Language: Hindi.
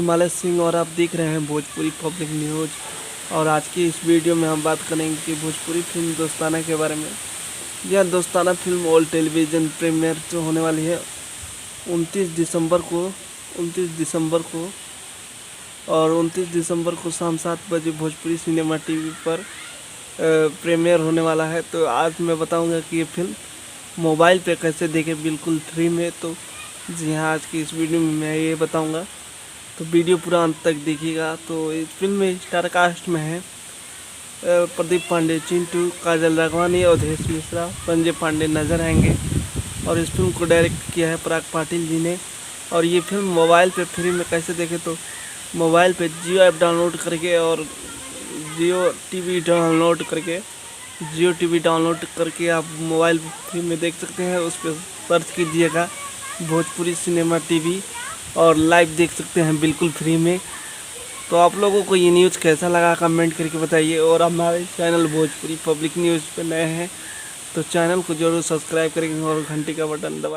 हिमालय सिंह और आप देख रहे हैं भोजपुरी पब्लिक न्यूज़। और आज की इस वीडियो में हम बात करेंगे कि भोजपुरी फिल्म दोस्ताना के बारे में। यह दोस्ताना फिल्म ऑल टेलीविज़न प्रीमियर जो होने वाली है 29 दिसंबर को शाम 7 बजे भोजपुरी सिनेमा टीवी पर प्रीमियर होने वाला है। तो आज मैं बताऊंगा कि ये फिल्म मोबाइल पे कैसे देखें बिल्कुल फ्री में। तो जी हाँ, आज की इस वीडियो में मैं ये बताऊंगा, तो वीडियो पूरा अंत तक देखिएगा। तो इस फिल्म में स्टार कास्ट में है प्रदीप पांडे, चिंटू, काजल राघवानी, अवधेश मिश्रा, संजय पांडे नजर आएंगे। और इस फिल्म को डायरेक्ट किया है पराग पाटिल जी ने। और ये फिल्म मोबाइल पे फ्री में कैसे देखें, तो मोबाइल पे जियो ऐप डाउनलोड करके और जियो टीवी डाउनलोड करके आप मोबाइल फ्री में देख सकते हैं। उस पर सर्च कीजिएगा भोजपुरी सिनेमा टीवी और लाइव देख सकते हैं बिल्कुल फ्री में। तो आप लोगों को ये न्यूज़ कैसा लगा कमेंट करके बताइए। और हमारे चैनल भोजपुरी पब्लिक न्यूज़ पे नए हैं तो चैनल को जरूर सब्सक्राइब करेंगे और घंटी का बटन दबा